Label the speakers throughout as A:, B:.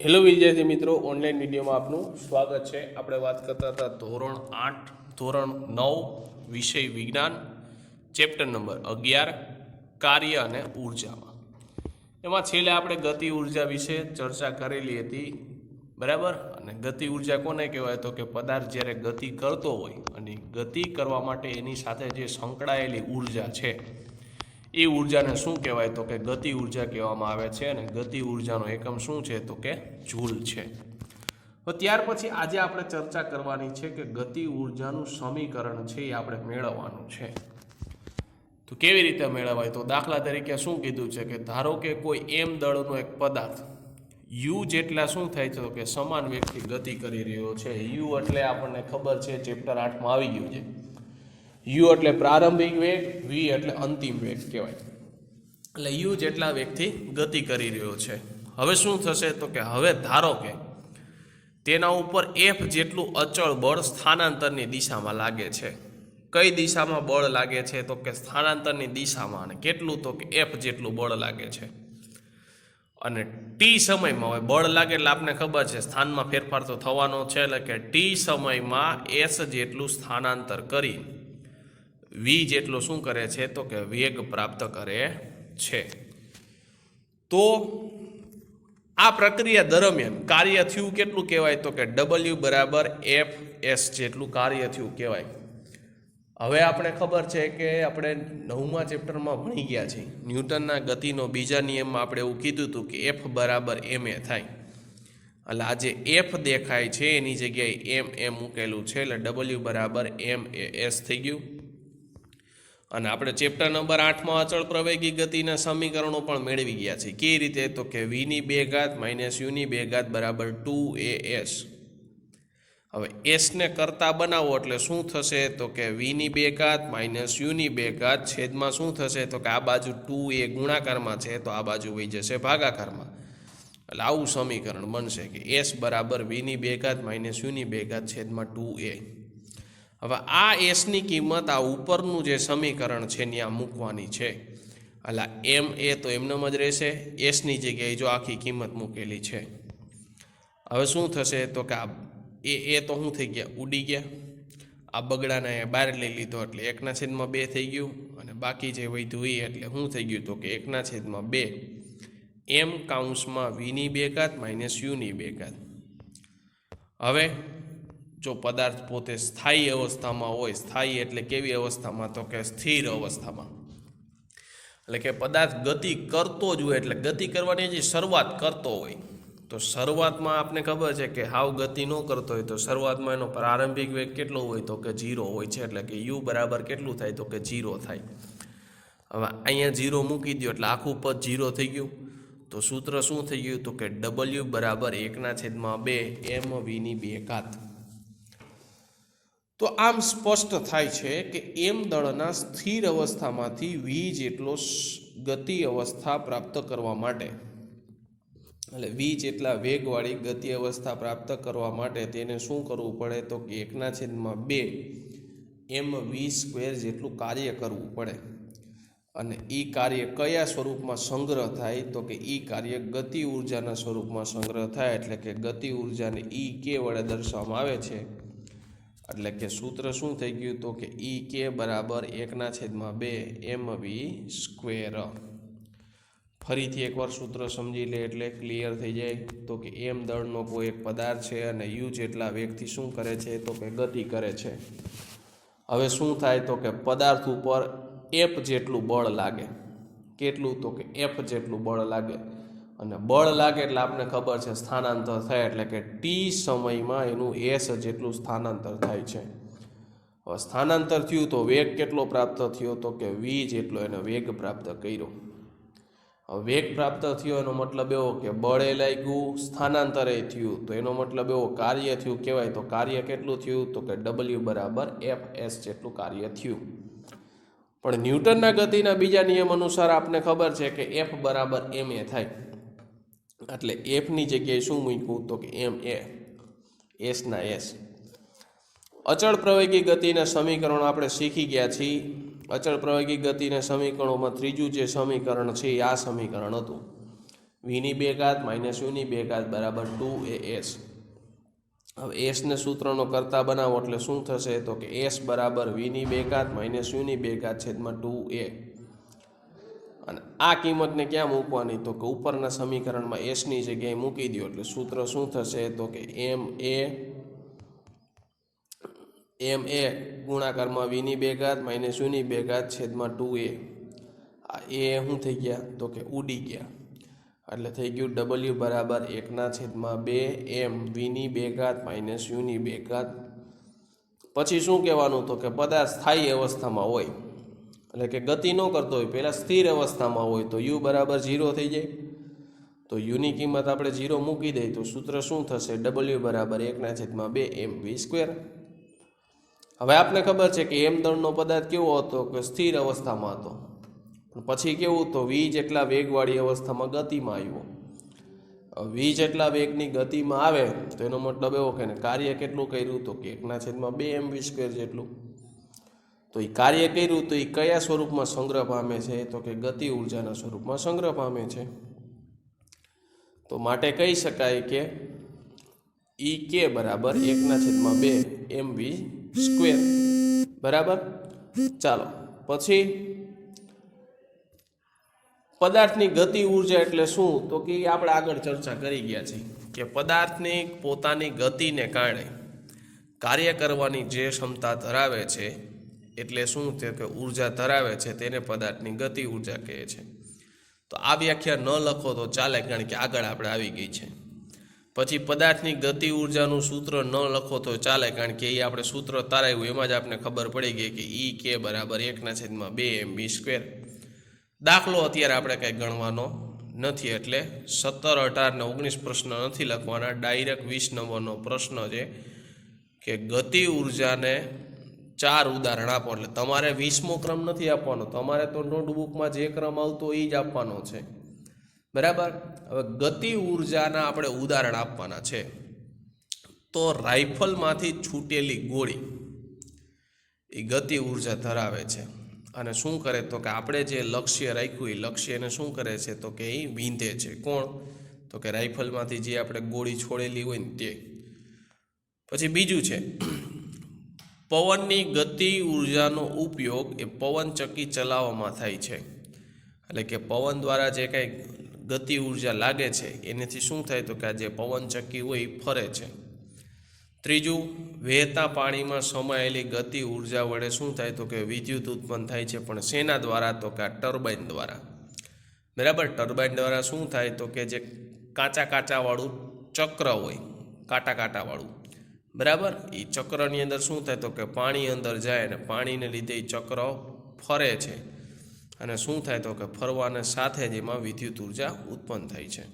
A: Hello વિદ્યાર્થી મિત્રો, online વિડીયોમાં આપનું સ્વાગત છે। આપણે વાત કરતા હતા ધોરણ 8 ધોરણ 9 વિષય વિજ્ઞાન ચેપ્ટર નંબર 11 કાર્ય અને ઉર્જામાં। એમાં છેલ્લે આપણે ગતિ ઉર્જા વિશે ચર્ચા કરેલી હતી, બરાબર। અને ગતિ ઉર્જા કોને કહેવાય તો કે પદાર્થ જ્યારે ગતિ કરતો હોય અને ગતિ કરવા માટે એની સાથે જે સંકળાયેલી ઉર્જા છે એ ઉર્જાને શું કહેવાય તો કે ગતિ ઉર્જા કહેવામાં આવે છે। અને ગતિ ઉર્જાનો એકમ શું છે તો કે જૂલ છે। તો ત્યાર પછી આજે આપણે ચર્ચા કરવાની છે કે ગતિ ઉર્જાનું સમીકરણ છે એ આપણે મેળવવાનું છે। તો કેવી રીતે મેળવાય? તો દાખલા તરીકે શું કીધું છે કે ધારો કે કોઈ એમ દળનો એક પદાર્થ યુ જેટલા શું થાય છે તો કે સમાન વેગથી ગતિ કરી રહ્યો છે। યુ એટલે આપણને ખબર છે, ચેપ્ટર 8માં આવી ગયું છે। યુ એટલે પ્રારંભિક વેગ, વી એટલે અંતિમ વેગ કહેવાય। એટલે યુ જેટલા વેગથી ગતિ કરી રહ્યો છે। હવે શું થશે તો કે હવે ધારો કે તેના ઉપર એફ જેટલું અચળ બળ સ્થાનાંતરની દિશામાં લાગે છે। કઈ દિશામાં બળ લાગે છે તો કે સ્થાનાંતરની દિશામાં। અને કેટલું તો કે એફ જેટલું બળ લાગે છે। અને ટી સમયમાં હોય બળ લાગે એટલે આપને ખબર છે સ્થાનમાં ફેરફાર તો થવાનો છે, એટલે કે ટી સમયમાં એસ જેટલું સ્થાનાંતર કરી વી જેટલો શું કરે છે તો કે વેગ પ્રાપ્ત કરે છે। તો આ પ્રક્રિયા દરમિયાન કાર્ય થયું કેટલું કહેવાય તો કે ડબલ્યુ બરાબર એફ એસ જેટલું કાર્ય થયું કહેવાય। હવે આપણે ખબર છે કે આપણે 9મા ચેપ્ટરમાં ભણી ગયા છીએ ન્યૂટનના ગતિનો બીજા નિયમમાં આપણે એવું કીધું હતું કે એફ બરાબર એમ એ થાય। એટલે આ જે એફ દેખાય છે એની જગ્યાએ એમ એ મૂકેલું છે, એટલે ડબલ્યુ બરાબર એમ એ એસ થઈ ગયું। અને આપણે ચેપ્ટર નંબર 8માં અચળ પ્રવેગી ગતિના સમીકરણો પણ મેળવી ગયા છે। કેવી રીતે તો કે વીની 2 ઘાત માઇનસ યુની 2 ઘાત બરાબર 2as। હવે એસને કરતા બનાવો એટલે શું થશે તો કે વીની 2 ઘાત માઇનસ યુની 2 ઘાત છેદમાં શું થશે તો કે આ બાજુ 2a ગુણાકારમાં છે તો આ બાજુ વહી જશે ભાગાકારમાં। એટલે આવું સમીકરણ બનશે કે એસ બરાબર વીની 2 ઘાત માઇનસ યુની 2 ઘાત છેદમાં 2a। હવે આ એસની કિંમત આ ઉપરનું જે સમીકરણ છે ત્યાં મૂકવાની છે। એટલે એમ એ તો એમનેમ જ રહેશે, એસની જગ્યાએ જો આખી કિંમત મૂકેલી છે। હવે શું થશે તો કે આ એ તો શું થઈ ગયા, ઉડી ગયા। આ બગડાને બહાર લઈ લીધો એટલે 1/2 થઈ ગયું, અને બાકી જે વધ્યું એ એટલે શું થઈ ગયું તો કે 1/2 એમ કાઉન્સમાં વીની 2 ઘાત માઇનસ યુની 2 ઘાત। હવે જો પદાર્થ પોતે સ્થાયી અવસ્થામાં હોય, સ્થાયી એટલે કેવી અવસ્થામાં તો કે સ્થિર અવસ્થામાં, એટલે કે પદાર્થ ગતિ કરતો જ હોય, એટલે ગતિ કરવાની જે શરૂઆત કરતો હોય તો શરૂઆતમાં આપને ખબર છે કે હાવ ગતિ ન કરતો હોય તો શરૂઆતમાં એનો પ્રારંભિક વેગ કેટલો હોય તો કે 0 હોય છે। એટલે કે યુ બરાબર કેટલું થાય તો કે 0 થાય। હવે અહીંયા 0 મૂકી દો એટલે આખું પદ 0 થઈ ગયું। તો સૂત્ર શું થઈ ગયું તો કે ડબલ્યુ બરાબર 1/2 એમ વીની 2 ઘાત। તો આમ સ્પષ્ટ થાય છે કે એમ દળના સ્થિર અવસ્થામાંથી વી જેટલો ગતિ અવસ્થા પ્રાપ્ત કરવા માટે, એટલે વી જેટલા વેગવાળી ગતિ અવસ્થા પ્રાપ્ત કરવા માટે તેને શું કરવું પડે તો કે 1/2 એમ વી સ્ક્વેર જેટલું કાર્ય કરવું પડે। અને એ કાર્ય કયા સ્વરૂપમાં સંગ્રહ થાય તો કે એ કાર્ય ગતિ ઉર્જાના સ્વરૂપમાં સંગ્રહ થાય। એટલે કે ગતિ ઉર્જાને ઈ કે વડે દર્શાવવામાં આવે છે। એટલે કે સૂત્ર શું થઈ ગયું તો કે ઈ કે બરાબર 1/2 એમ વી સ્ક્વેર। ફરીથી એકવાર સૂત્ર સમજી લે એટલે ક્લિયર થઈ જાય। તો કે એમ દળનો કોઈ એક પદાર્થ છે અને યુ જેટલા વેગથી શું કરે છે તો કે ગતિ કરે છે। હવે શું થાય તો કે પદાર્થ ઉપર એફ જેટલું બળ લાગે। કેટલું તો કે એફ જેટલું બળ લાગે। અને બળ લાગે એટલે આપને ખબર છે સ્થાનાંતર થાય, એટલે કે ટી સમયમાં એનું એસ જેટલું સ્થાનાંતર થાય છે। હવે સ્થાનાંતર થયું તો વેગ કેટલો પ્રાપ્ત થયો તો કે વી જેટલો એને વેગ પ્રાપ્ત કર્યો। હવે વેગ પ્રાપ્ત થયો એનો મતલબ એવો કે બળે લાગ્યું, સ્થાનાંતરે થયું, તો એનો મતલબ એવો કાર્ય થયું કહેવાય। તો કાર્ય કેટલું થયું તો કે ડબલ્યુ બરાબર એફ એસ જેટલું કાર્ય થયું। પણ ન્યૂટનના ગતિના બીજા નિયમ અનુસાર આપને ખબર છે કે એફ બરાબર એમ એ થાય। એટલે એફની જગ્યાએ શું મૂક્યું તો કે એમ એ એસના એસ। અચળ પ્રવેગી ગતિના સમીકરણો આપણે શીખી ગયા છીએ। અચળ પ્રવેગી ગતિના સમીકરણોમાં ત્રીજું જે સમીકરણ છે એ આ સમીકરણ હતું। વીની બે ઘાત માઇનસ યુની બે ઘાત બરાબર 2as. હવે એસને સૂત્રનો કરતા બનાવો એટલે શું થશે તો કે એસ બરાબર વીની બે ઘાત માઇનસ યુની બે ઘાત છેદમાં 2a. અને આ કિંમતને ક્યાં મૂકવાની તો કે ઉપરના સમીકરણમાં એસની જગ્યાએ મૂકી દો એટલે સૂત્ર શું થશે તો કે એમ એ ગુણાકારમાં વીની બે ઘાત માઇનસ યુની બે ઘાત છેદમાં 2a. આ એ શું થઈ ગયા તો કે ઉડી ગયા એટલે થઈ ગયું ડબલ્યુ બરાબર 1/2 એમ વીની બે ઘાત માઇનસ યુની બે ઘાત. પછી શું કહેવાનું તો કે પદાર્થ સ્થાયી અવસ્થામાં હોય એટલે કે ગતિ ન કરતો હોય, પહેલાં સ્થિર અવસ્થામાં હોય તો યુ બરાબર 0 થઈ જાય. તો યુની કિંમત આપણે 0 મૂકી દઈએ તો સૂત્ર શું થશે ડબલ્યુ બરાબર 1/2 એમ વી સ્ક્વેર. હવે આપને ખબર છે કે એમ દળનો પદાર્થ કેવો હતો કે સ્થિર અવસ્થામાં હતો, પણ પછી કેવું તો વી જેટલા વેગવાળી અવસ્થામાં ગતિમાં આવ્યો. વી જેટલા વેગની ગતિમાં આવે તો એનો મતલબ એવો કે કાર્ય કેટલું કર્યું તો કે 1/2 એમ વી સ્ક્વેર જેટલું. તો એ કાર્ય કર્યું તો એ કયા સ્વરૂપમાં સંગ્રહ પામે છે તો કે ગતિ ઉર્જાના સ્વરૂપમાં સંગ્રહ પામે છે. તો માટે કહી શકાય કે ઈ કે બરાબર 1/2 એમ વી સ્ક્વેર. બરાબર. ચાલો પછી પદાર્થની ગતિ ઉર્જા એટલે શું તો કે આપણે આગળ ચર્ચા કરી ગયા છીએ કે પદાર્થની પોતાની ગતિને કારણે કાર્ય કરવાની જે ક્ષમતા ધરાવે છે એટલે શું છે કે ઉર્જા ધરાવે છે તેને પદાર્થની ગતિ ઉર્જા કહે છે. તો આ વ્યાખ્યા ન લખો તો ચાલે કારણ કે આગળ આપણે આવી ગઈ છે. પછી પદાર્થની ગતિ ઉર્જાનું સૂત્ર ન લખો તો ચાલે કારણ કે એ આપણે સૂત્ર તારાવ્યું એમાં જ આપણે ખબર પડી ગઈ કે ઈ કે બરાબર 1/2 એમ વી સ્ક્વેર. દાખલો અત્યારે આપણે કંઈ ગણવાનો નથી એટલે 17, 18 ને 19 પ્રશ્ન નથી લખવાના, ડાયરેક્ટ 20 નંબરનો પ્રશ્ન છે કે ગતિ ઉર્જાને 4 ઉદાહરણ આપો. એટલે તમારે 20મો ક્રમ નથી આપવાનો, તમારે તો નોટબુકમાં જે ક્રમ આવતો એ જ આપવાનો છે. બરાબર. હવે ગતિ ઉર્જાના આપણે ઉદાહરણ આપવાના છે. તો રાઇફલમાંથી છૂટેલી ગોળી એ ગતિ ઉર્જા ધરાવે છે અને શું કરે તો કે આપણે જે લક્ષ્ય રાખ્યું એ લક્ષ્યને શું કરે છે તો કે એ વીંધે છે. કોણ તો કે રાઇફલમાંથી જે આપણે ગોળી છોડેલી હોય ને તે. પછી બીજું છે પવનની ગતિ ઉર્જાનો ઉપયોગ એ પવન ચક્કી ચલાવવામાં થાય છે. એટલે કે પવન દ્વારા જે કંઈ ગતિ ઉર્જા લાગે છે એનાથી શું થાય તો કે આ જે પવન ચક્કી હોય એ ફરે છે. ત્રીજું વહેતા પાણીમાં સમાયેલી ગતિ ઉર્જા વડે શું થાય તો કે વિદ્યુત ઉત્પન્ન થાય છે, પણ શેના દ્વારા તો કે આ ટર્બાઇન દ્વારા. બરાબર. ટર્બાઇન દ્વારા શું થાય તો કે જે કાચાવાળું ચક્ર હોય, કાંટાવાળું, બરાબર, એ ચક્રની અંદર શું થાય તો કે પાણી અંદર જાય અને પાણીને લીધે એ ચક્ર ફરે છે અને શું થાય તો કે ફરવાને સાથે જ એમાં વિદ્યુત ઉર્જા ઉત્પન્ન થાય છે.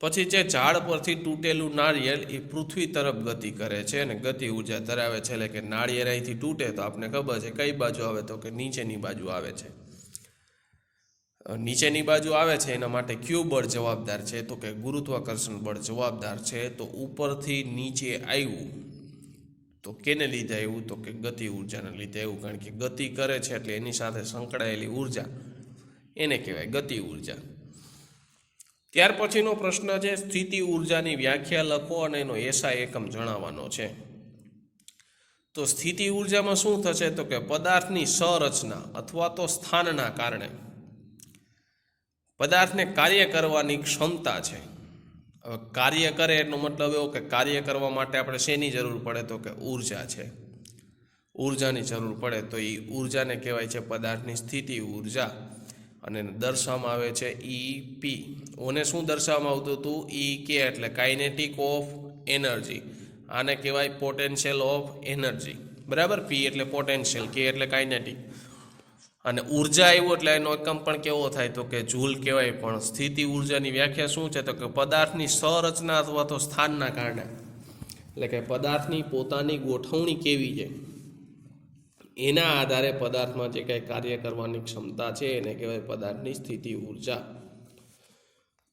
A: પછી જે ઝાડ પરથી તૂટેલું નાળિયેર એ પૃથ્વી તરફ ગતિ કરે છે અને ગતિ ઉર્જા ધરાવે છે. એટલે કે નાળિયેર અહીંથી તૂટે તો આપણે ખબર છે કઈ બાજુ આવે તો કે નીચેની બાજુ આવે છે. નીચેની બાજુ આવે છે એના માટે ક્યુ બળ જવાબદાર છે તો કે ગુરુત્વાકર્ષણ બળ જવાબદાર છે. તો ઉપરથી નીચે આવ્યું તો કેને લીધે આવ્યું તો કે ગતિ ઉર્જાને લીધે આવ્યું, કારણ કે ગતિ કરે છે એટલે એની સાથે સંકળાયેલી ઉર્જા એને કહેવાય ગતિ ઉર્જા. ત્યાર પછીનો પ્રશ્ન છે સ્થિતિ ઉર્જાની વ્યાખ્યા લખો અને એનો એસઆઈ એકમ જણાવવાનો છે. તો સ્થિતિ ઉર્જામાં શું થશે તો કે પદાર્થની સંરચના અથવા તો સ્થાનના કારણે પદાર્થને કાર્ય કરવાની ક્ષમતા છે. હવે કાર્ય કરે એનો મતલબ એવો કે કાર્ય કરવા માટે આપણે શેની જરૂર પડે તો કે ઉર્જા છે, ઉર્જાની જરૂર પડે. તો એ ઉર્જાને કહેવાય છે પદાર્થની સ્થિતિ ઉર્જા અને દર્શાવવામાં આવે છે ઈપી. ઓને શું દર્શાવવામાં આવતું હતું ઈ કે એટલે કાઇનેટિક ઓફ એનર્જી, આને કહેવાય પોટેન્શિયલ ઓફ એનર્જી. બરાબર. પી એટલે પોટેન્શિયલ, કે એટલે કાઇનેટિક અને ઉર્જા આવ્યું એટલે એનો એકમ પણ કેવો થાય તો કે જૂલ કહેવાય. પણ સ્થિતિ ઉર્જાની વ્યાખ્યા શું છે તો કે પદાર્થની સંરચના અથવા તો સ્થાનના કારણે, એટલે કે પદાર્થની પોતાની ગોઠવણી કેવી છે એના આધારે પદાર્થમાં જે કંઈ કાર્ય કરવાની ક્ષમતા છે એને કહેવાય પદાર્થની સ્થિતિ ઉર્જા.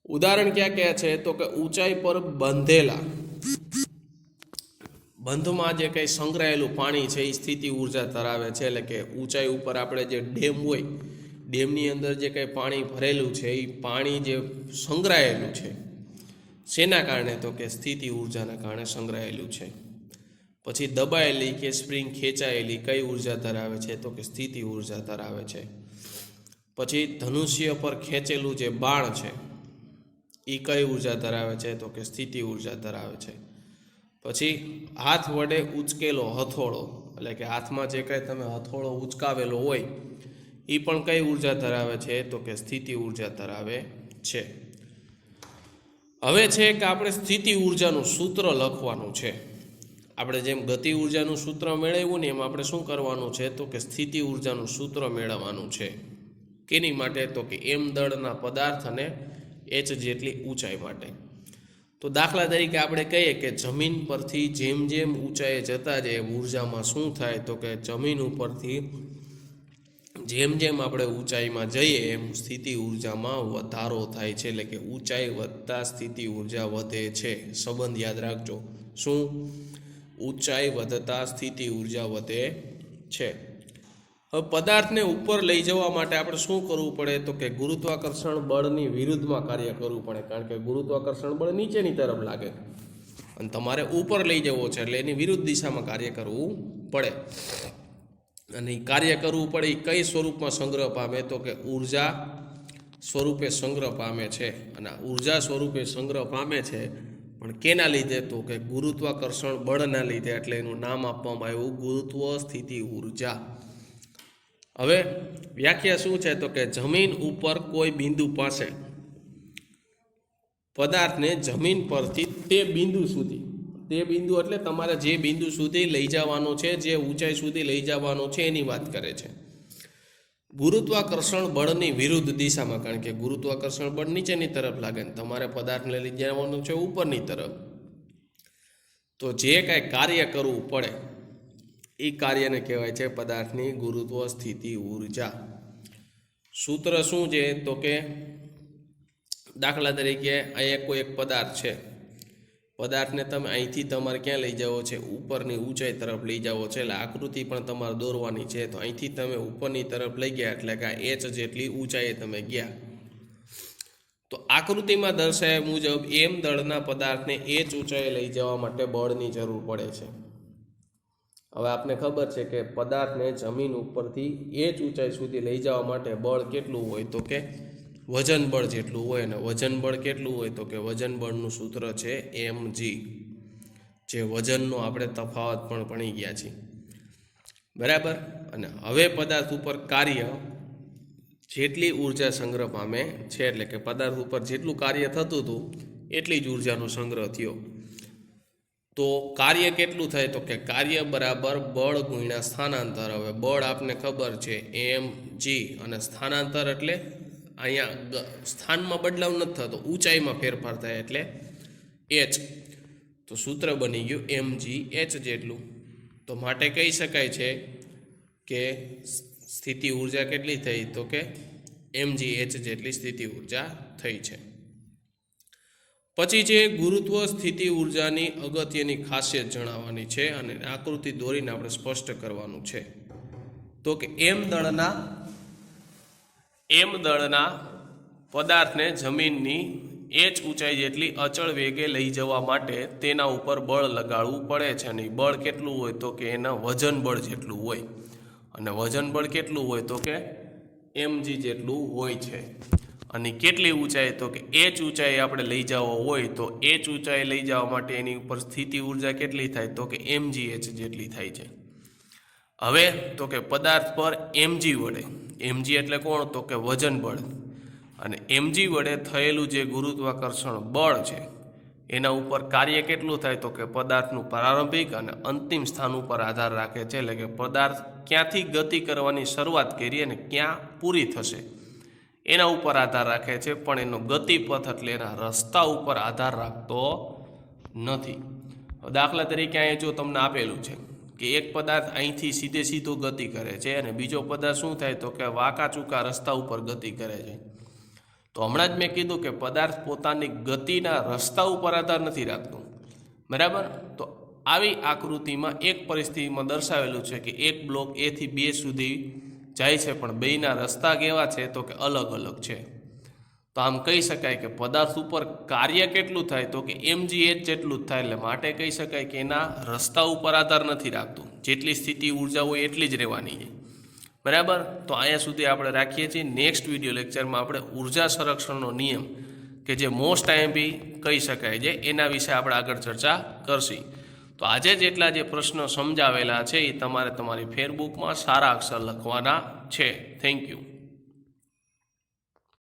A: ઉદાહરણ ક્યાં ક્યાં છે તો કે ઊંચાઈ પર બંધેલા બંધમાં જે કંઈ સંગ્રહાયેલું પાણી છે એ સ્થિતિ ઉર્જા ધરાવે છે. એટલે કે ઊંચાઈ ઉપર આપણે જે ડેમ હોય, ડેમની અંદર જે કંઈ પાણી ભરેલું છે એ પાણી જે સંગ્રહાયેલું છે શેના કારણે તો કે સ્થિતિ ઉર્જાના કારણે સંગ્રહાયેલું છે. પછી દબાયેલી કે સ્પ્રિંગ ખેંચાયેલી કઈ ઉર્જા ધરાવે છે તો કે સ્થિતિ ઉર્જા ધરાવે છે. પછી ધનુષ્ય પર ખેંચેલું જે બાણ છે એ કઈ ઉર્જા ધરાવે છે તો કે સ્થિતિ ઉર્જા ધરાવે છે. પછી હાથ વડે ઉચકેલો હથોડો એટલે કે હાથમાં જે કંઈ તમે હથોડો ઉચકાવેલો હોય એ પણ કઈ ઉર્જા ધરાવે છે તો કે સ્થિતિ ઉર્જા ધરાવે છે. હવે છે કે આપણે સ્થિતિ ઉર્જાનું સૂત્ર લખવાનું છે. આપણે જેમ ગતિ ઉર્જાનું સૂત્ર મેળવ્યું ને એમ આપણે શું કરવાનું છે તો કે સ્થિતિ ઉર્જાનું સૂત્ર મેળવવાનું છે. કેની માટે તો કે એમ દળના પદાર્થ અને એચ જેટલી ઊંચાઈ માટે. તો દાખલા તરીકે આપણે કહીએ કે જમીન પરથી જેમ જેમ ઊંચાઈએ જતા જાય ઉર્જામાં શું થાય તો કે જમીન ઉપરથી જેમ જેમ આપણે ઊંચાઈમાં જઈએ એમ સ્થિતિ ઉર્જામાં વધારો થાય છે. એટલે કે ઊંચાઈ વધતા સ્થિતિ ઉર્જા વધે છે. સંબંધ યાદ રાખજો. શું? ઊંચાઈ વધતા સ્થિતિ ઉર્જા વધે છે. હવે પદાર્થને ઉપર લઈ જવા માટે આપણે શું કરવું પડે તો કે ગુરુત્વાકર્ષણ બળની વિરુદ્ધમાં કાર્ય કરવું પડે. કારણ કે ગુરુત્વાકર્ષણ બળ નીચેની તરફ લાગે અને તમારે ઉપર લઈ જવો છે એટલે એની વિરુદ્ધ દિશામાં કાર્ય કરવું પડે. અને એ કાર્ય કરવું પડે એ કઈ સ્વરૂપમાં સંગ્રહ પામે તો કે ઉર્જા સ્વરૂપે સંગ્રહ પામે છે. અને ઉર્જા સ્વરૂપે સંગ્રહ પામે છે પણ કેના લીધે તો કે ગુરુત્વાકર્ષણ બળના લીધે. એટલે એનું નામ આપવામાં આવ્યું ગુરુત્વ સ્થિતિ ઉર્જા. હવે વ્યાખ્યા શું છે તો કે જમીન ઉપર કોઈ બિંદુ પાસે પદાર્થને જમીન પરથી તે બિંદુ એટલે તમારે જે બિંદુ સુધી લઈ જવાનું છે, જે ઊંચાઈ સુધી લઈ જવાનું છે એની વાત કરે છે. ગુરુત્વાકર્ષણ બળની વિરુદ્ધ દિશામાં. કારણ કે ગુરુત્વાકર્ષણ બળ નીચેની તરફ લાગે ને તમારે પદાર્થને લઈ જવાનું છે ઉપરની તરફ. તો જે કાંઈ કાર્ય કરવું પડે એ કાર્યને કહેવાય છે પદાર્થની ગુરુત્વ સ્થિતિ ઉર્જા. સૂત્ર શું છે તો કે દાખલા તરીકે અહીંયા કોઈ એક પદાર્થ છે. પદાર્થને તમે અહીંથી તમારે ક્યાં લઈ જાઓ છે? ઉપરની ઊંચાઈ તરફ લઈ જાઓ છે. એટલે આકૃતિ પણ તમારે દોરવાની છે. તો અહીંથી તમે ઉપરની તરફ લઈ ગયા એટલે કે એચ જેટલી ઊંચાઈએ તમે ગયા. તો આકૃતિમાં દર્શાવ્યા મુજબ એમ દળના પદાર્થને એચ ઊંચાઈએ લઈ જવા માટે બળની જરૂર પડે છે. હવે આપને ખબર છે કે પદાર્થને જમીન ઉપરથી એચ ઊંચાઈ સુધી લઈ જવા માટે બળ કેટલું હોય તો કે વજન બળ જેટલું હોય. અને વજન બળ કેટલું હોય તો કે વજન બળનું સૂત્ર છે mg. જે વજનનો આપણે તફાવત પણ ભણી ગયા છીએ. બરાબર. અને હવે પદાર્થ ઉપર કાર્ય જેટલી ઉર્જા સંગ્રહ પામે છે એટલે કે પદાર્થ ઉપર જેટલું કાર્ય થતું હતું એટલી જ ઉર્જાનો સંગ્રહ થયો. તો કાર્ય કેટલું થાય તો કે કાર્ય બરાબર બળ ગુણ્યા સ્થાનાંતર. હવે બળ આપને ખબર છે mg અને સ્થાનાંતર એટલે અહીંયા સ્થાનમાં બદલાવ નથી થતો, ઊંચાઈમાં ફેરફાર થાય એટલે h. તો સૂત્ર બની ગયું mg h જેટલું. તો માટે કહી શકાય છે કે સ્થિતિ ઉર્જા કેટલી થઈ તો કે mg h જેટલી સ્થિતિ ઉર્જા થઈ છે. પછી છે ગુરુત્વ સ્થિતિ ઉર્જાની અગત્યની ખાસિયત જણાવવાની છે અને આકૃતિ દોરીને આપણે સ્પષ્ટ કરવાનું છે. તો કે એમ દળના પદાર્થને જમીનની એચ ઊંચાઈ જેટલી અચળ વેગે લઈ જવા માટે તેના ઉપર બળ લગાડવું પડે છે. અને બળ કેટલું હોય તો કે એના વજન બળ જેટલું હોય. અને વજન બળ કેટલું હોય તો કે mg જેટલું હોય છે. અને કેટલી ઊંચાઈ તો કે એચ ઊંચાઈ આપણે લઈ જવો હોય તો એચ ઊંચાઈ લઈ જવા માટે એની ઉપર સ્થિતિ ઉર્જા કેટલી થાય તો કે mg h જેટલી થાય છે. હવે તો કે પદાર્થ પર mg વડે, mg એટલે કોણ તો કે વજન બળ, અને mg વડે થયેલું જે ગુરુત્વાકર્ષણ બળ છે એના ઉપર કાર્ય કેટલું થાય તો કે પદાર્થનું પ્રારંભિક અને અંતિમ સ્થાન ઉપર આધાર રાખે છે. એટલે કે પદાર્થ ક્યાંથી ગતિ કરવાની શરૂઆત કરી અને ક્યાં પૂરી થશે એના ઉપર આધાર રાખે છે, પણ એનો ગતિપથ એટલે એના રસ્તા ઉપર આધાર રાખતો નથી. દાખલા તરીકે અહીંયા જો તમને આપેલું છે કે એક પદાર્થ અહીંથી સીધો ગતિ કરે છે અને બીજો પદાર્થ શું થાય તો કે વાંકા ચૂકા રસ્તા ઉપર ગતિ કરે છે. તો હમણાં જ મેં કીધું કે પદાર્થ પોતાની ગતિના રસ્તા ઉપર આધાર નથી રાખતો. બરાબર. તો આવી આકૃતિમાં એક પરિસ્થિતિમાં દર્શાવેલું છે કે એક બ્લોક A થી B સુધી જાય છે, પણ બેયના રસ્તા કેવા છે તો કે અલગ અલગ છે. તો આમ કહી શકાય કે પદાર્થ ઉપર કાર્ય કેટલું થાય તો કે mgh જેટલું જ થાય, એટલે માટે કહી શકાય કે એના રસ્તા ઉપર આધાર નથી રાખતું, જેટલી સ્થિતિ ઉર્જા હોય એટલી જ રહેવાની છે. બરાબર. તો અહીંયા સુધી આપણે રાખીએ છીએ. નેક્સ્ટ વિડીયો લેક્ચરમાં આપણે ઉર્જા સંરક્ષણનો નિયમ કે જે મોસ્ટ આઈએમપી કહી શકાય છે એના વિશે આપણે આગળ ચર્ચા કરશી. તો આજે જેટલા જે પ્રશ્નો સમજાવેલા છે એ તમારે તમારી ફેરબુકમાં સારા અક્ષર લખવાના છે. Thank you.